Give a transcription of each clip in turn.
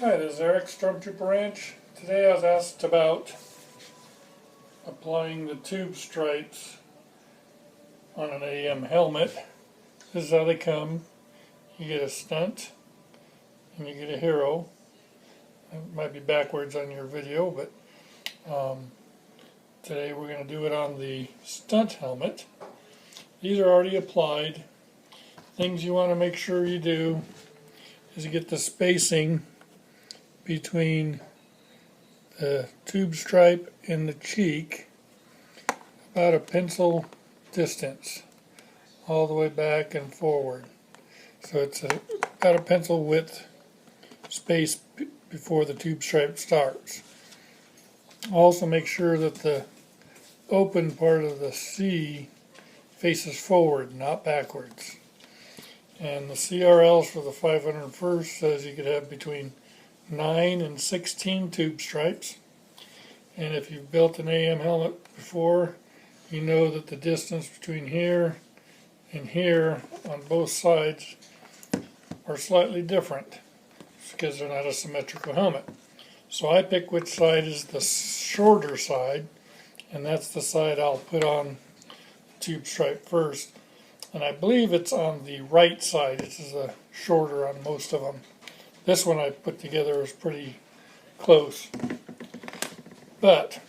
Hi, this is Eric, Stormtrooper Ranch. Today I was asked about applying the tube stripes on an AM helmet. This is how they come. You get a stunt and you get a hero. It might be backwards on your video, but today we're going to do it on the stunt helmet. These are already applied. Things you want to make sure you do is you get the spacing between the tube stripe and the cheek about a pencil distance all the way back and forward. So it's about a pencil width space before the tube stripe starts. Also make sure that the open part of the C faces forward, not backwards. And the CRLs for the 501st says you could have between 9 and 16 tube stripes. And if you've built an AM helmet before, you know that the distance between here and here on both sides are slightly different because they're not a symmetrical helmet. So I pick which side is the shorter side, and that's the side I'll put on the tube stripe first. And I believe it's on the right side. This is shorter on most of them. This one I put together is pretty close. But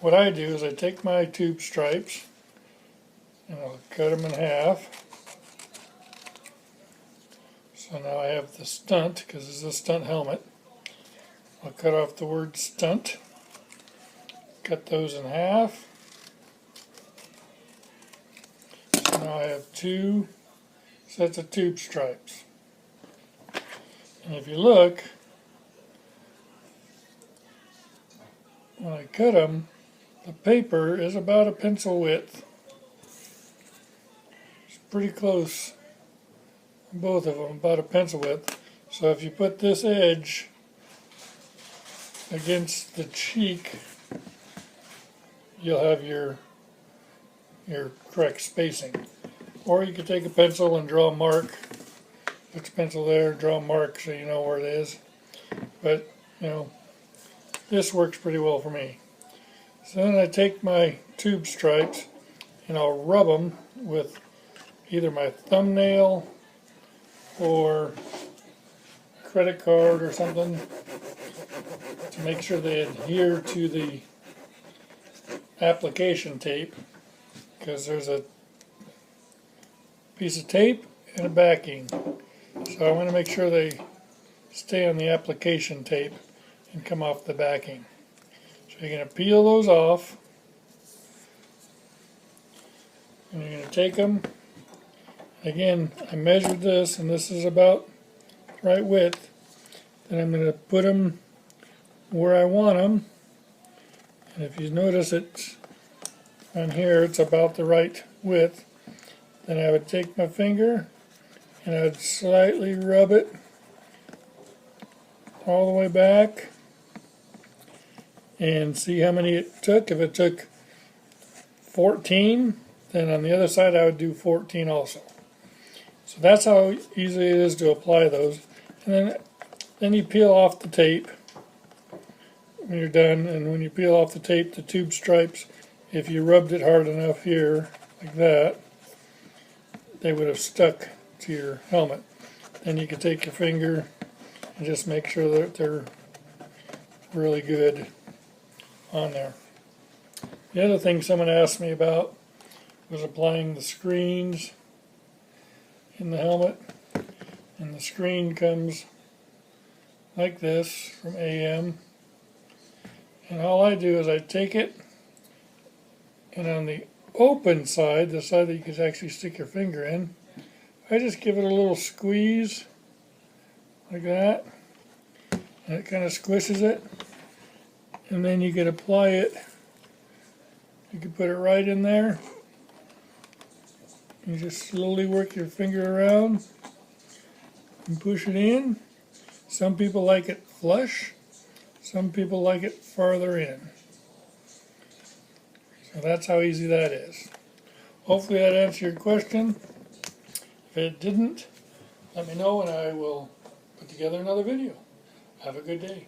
what I do is I take my tube stripes and I'll cut them in half. So now I have the stunt, because this is a stunt helmet. I'll cut off the word stunt. Cut those in half. So now I have 2 sets of tube stripes. And if you look, when I cut them, the paper is about a pencil width. It's pretty close on both of them, about a pencil width. So if you put this edge against the cheek, you'll have your correct spacing. Or you could take a pencil and draw a mark. Put your pencil there, draw a mark so you know where it is. But, you know, this works pretty well for me. So then I take my tube stripes and I'll rub them with either my thumbnail or a credit card or something to make sure they adhere to the application tape, because there's a piece of tape and a backing. So I want to make sure they stay on the application tape and come off the backing. So you're going to peel those off, and you're going to take them. Again, I measured this, and this is about the right width. Then I'm going to put them where I want them. And if you notice it's on here, it's about the right width. Then I would take my finger and I would slightly rub it all the way back and see how many it took. If it took 14, then on the other side I would do 14 also. So that's how easy it is to apply those. And then you peel off the tape when you're done, and when you peel off the tape, the tube stripes, if you rubbed it hard enough here, like that, they would have stuck to your helmet. Then you can take your finger and just make sure that they're really good on there. The other thing someone asked me about was applying the screens in the helmet. And the screen comes like this from AM. And all I do is I take it, and on the open side, the side that you can actually stick your finger in, I just give it a little squeeze like that, and it kind of squishes it, and then you can apply it. You can put it right in there. You just slowly work your finger around and push it in. Some people like it flush, some people like it farther in. So that's how easy that is. Hopefully that answered your question. If it didn't, let me know and I will put together another video. Have a good day.